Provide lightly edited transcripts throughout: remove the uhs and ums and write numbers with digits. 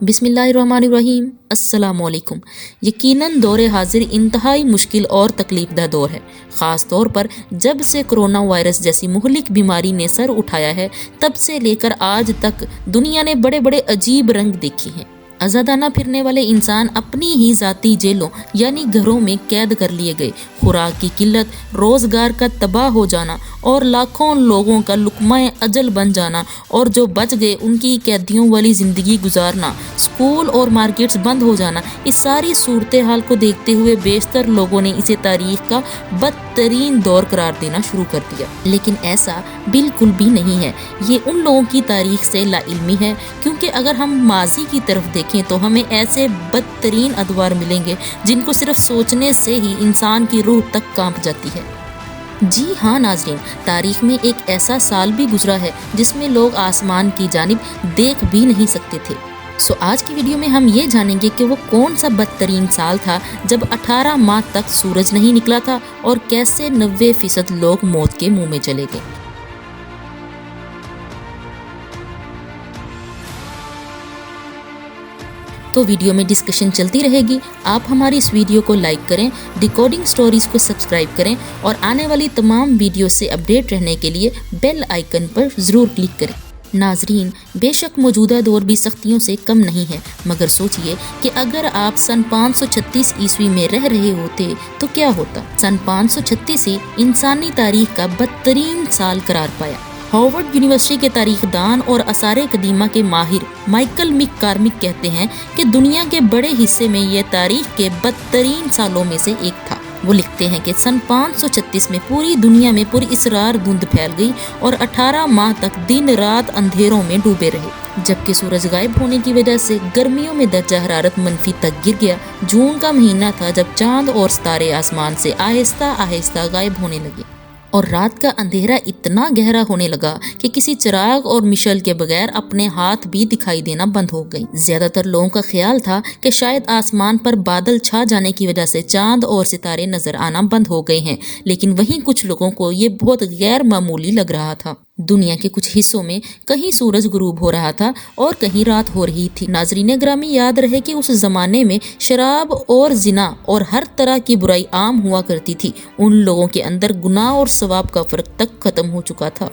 بسم اللہ الرحمن الرحیم۔ السلام علیکم۔ یقیناً دور حاضر انتہائی مشکل اور تکلیف دہ دور ہے، خاص طور پر جب سے کرونا وائرس جیسی مہلک بیماری نے سر اٹھایا ہے۔ تب سے لے کر آج تک دنیا نے بڑے بڑے عجیب رنگ دیکھے ہیں۔ آزادانہ پھرنے والے انسان اپنی ہی ذاتی جیلوں یعنی گھروں میں قید کر لیے گئے، خوراک کی قلت، روزگار کا تباہ ہو جانا اور لاکھوں لوگوں کا لقمہ اجل بن جانا، اور جو بچ گئے ان کی قیدیوں والی زندگی گزارنا، اسکول اور مارکیٹس بند ہو جانا۔ اس ساری صورتحال کو دیکھتے ہوئے بیشتر لوگوں نے اسے تاریخ کا بدترین دور قرار دینا شروع کر دیا، لیکن ایسا بالکل بھی نہیں ہے۔ یہ ان لوگوں کی تاریخ سے لا علمی ہے، کیونکہ اگر ہم ماضی کی طرف دیکھیں تو ہمیں ایسے بدترین ادوار ملیں گے جن کو صرف سوچنے سے ہی انسان کی روح تک کانپ جاتی ہے۔ جی ہاں ناظرین، تاریخ میں ایک ایسا سال بھی گزرا ہے جس میں لوگ آسمان کی جانب دیکھ بھی نہیں سکتے تھے۔ آج کی ویڈیو میں ہم یہ جانیں گے کہ وہ کون سا بدترین سال تھا جب 18 ماہ تک سورج نہیں نکلا تھا اور کیسے 90% لوگ موت کے منہ میں چلے گئے۔ تو ویڈیو میں ڈسکشن چلتی رہے گی۔ آپ ہماری اس ویڈیو کو لائک کریں، ریکارڈنگ سٹوریز کو سبسکرائب کریں اور آنے والی تمام ویڈیو سے اپڈیٹ رہنے کے لیے بیل آئیکن پر ضرور کلک کریں۔ ناظرین، بے شک موجودہ دور بھی سختیوں سے کم نہیں ہے، مگر سوچئے کہ اگر آپ سن 536 عیسوی میں رہ رہے ہوتے تو کیا ہوتا۔ سن 536 ہی انسانی تاریخ کا بدترین سال قرار پایا۔ ہارورڈ یونیورسٹی کے تاریخ دان اور آثار قدیمہ کے ماہر مائیکل مک کارمک کہتے ہیں کہ دنیا کے بڑے حصے میں یہ تاریخ کے بدترین سالوں میں سے ایک تھا۔ وہ لکھتے ہیں کہ سن 536 میں پوری دنیا میں پر اسرار دھند پھیل گئی اور 18 ماہ تک دن رات اندھیروں میں ڈوبے رہے، جبکہ سورج غائب ہونے کی وجہ سے گرمیوں میں درجہ حرارت منفی تک گر گیا۔ جون کا مہینہ تھا جب چاند اور ستارے آسمان سے آہستہ آہستہ غائب ہونے لگے اور رات کا اندھیرا اتنا گہرا ہونے لگا کہ کسی چراغ اور مشل کے بغیر اپنے ہاتھ بھی دکھائی دینا بند ہو گئی۔ زیادہ تر لوگوں کا خیال تھا کہ شاید آسمان پر بادل چھا جانے کی وجہ سے چاند اور ستارے نظر آنا بند ہو گئے ہیں، لیکن وہیں کچھ لوگوں کو یہ بہت غیر معمولی لگ رہا تھا۔ دنیا کے کچھ حصوں میں کہیں سورج غروب ہو رہا تھا اور کہیں رات ہو رہی تھی۔ ناظرین گرامی، یاد رہے کہ اس زمانے میں شراب اور زنا اور ہر طرح کی برائی عام ہوا کرتی تھی۔ ان لوگوں کے اندر گناہ اور ثواب کا فرق تک ختم ہو چکا تھا۔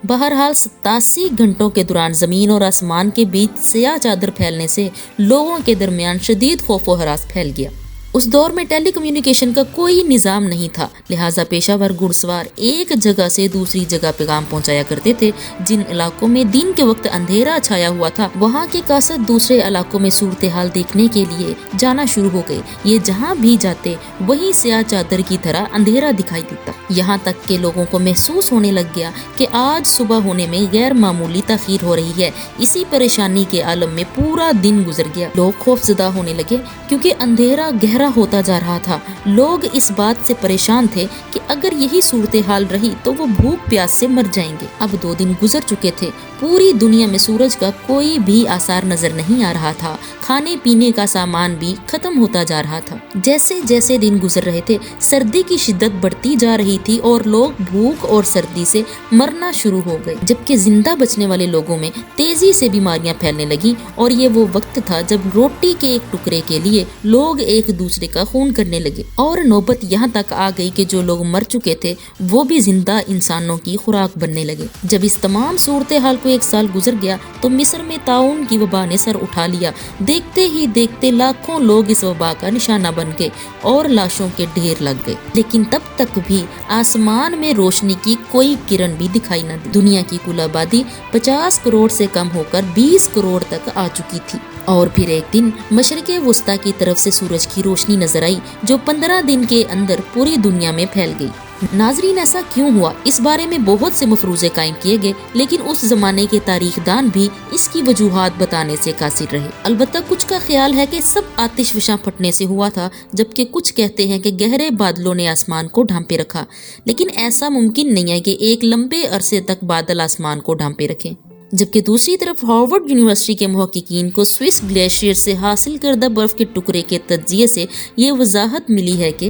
بہرحال 87 گھنٹوں کے دوران زمین اور آسمان کے بیچ سیاہ چادر پھیلنے سے لوگوں کے درمیان شدید خوف و ہراس پھیل گیا۔ اس دور میں ٹیلی کمیونیکیشن کا کوئی نظام نہیں تھا، لہٰذا پیشہ ور گھڑ سوار ایک جگہ سے دوسری جگہ پیغام پہنچایا کرتے تھے۔ جن علاقوں میں دن کے وقت اندھیرا چھایا ہوا تھا، وہاں کے قاصد دوسرے علاقوں میں صورتحال دیکھنے کے لیے جانا شروع ہو گئے۔ یہ جہاں بھی جاتے وہیں سیاہ چادر کی طرح اندھیرا دکھائی دیتا، یہاں تک کہ لوگوں کو محسوس ہونے لگ گیا کہ آج صبح ہونے میں غیر معمولی تاخیر ہو رہی ہے۔ اسی پریشانی کے عالم میں پورا دن گزر گیا۔ لوگ خوف زدہ ہونے لگے کیونکہ اندھیرا گہرا ہوتا جا رہا تھا۔ لوگ اس بات سے پریشان تھے کہ اگر یہی صورتحال رہی تو وہ بھوک پیاس سے مر جائیں گے۔ اب 2 دن گزر چکے تھے، پوری دنیا میں سورج کا کوئی بھی آثار نظر نہیں آ رہا تھا، کھانے پینے کا سامان بھی ختم ہوتا جا رہا تھا۔ جیسے جیسے دن گزر رہے تھے، سردی کی شدت بڑھتی جا رہی تھی اور لوگ بھوک اور سردی سے مرنا شروع ہو گئے، جبکہ زندہ بچنے والے لوگوں میں تیزی سے بیماریاں پھیلنے لگیں۔ اور یہ وہ وقت تھا جب روٹی کے ایک ٹکڑے کے لیے لوگ ایک دوسرے کا خون کرنے لگے، اور نوبت یہاں تک آ گئی کہ جو لوگ مر چکے تھے وہ بھی زندہ انسانوں کی خوراک بننے لگے۔ جب اس تمام صورتحال کو 1 سال گزر گیا تو مصر میں طاعون کی وبا نے سر اٹھا لیا۔ دیکھتے ہی دیکھتے لاکھوں لوگ اس وبا کا نشانہ بن گئے اور لاشوں کے ڈھیر لگ گئے، لیکن تب تک بھی آسمان میں روشنی کی کوئی کرن بھی دکھائی نہ دی۔ دنیا کی کل آبادی 50 کروڑ سے کم ہو کر 20 کروڑ تک آ چکی تھی۔ اور پھر ایک دن مشرق وسطیٰ کی طرف سے سورج کی روشنی نظر آئی جو 15 دن کے اندر پوری دنیا میں پھیل گئی۔ ناظرین، ایسا کیوں ہوا؟ اس بارے میں بہت سے مفروضے قائم کیے گئے، لیکن اس زمانے کے تاریخ دان بھی اس کی وجوہات بتانے سے قاصر رہے۔ البتہ کچھ کا خیال ہے کہ سب آتش فشاں پھٹنے سے ہوا تھا، جبکہ کچھ کہتے ہیں کہ گہرے بادلوں نے آسمان کو ڈھانپے رکھا، لیکن ایسا ممکن نہیں ہے کہ ایک لمبے عرصے تک بادل آسمان کو ڈھانپے رکھیں۔ جبکہ دوسری طرف ہارورڈ یونیورسٹی کے محققین کو سوئس گلیشیئر سے حاصل کردہ برف کے ٹکڑے کے تجزیے سے یہ وضاحت ملی ہے کہ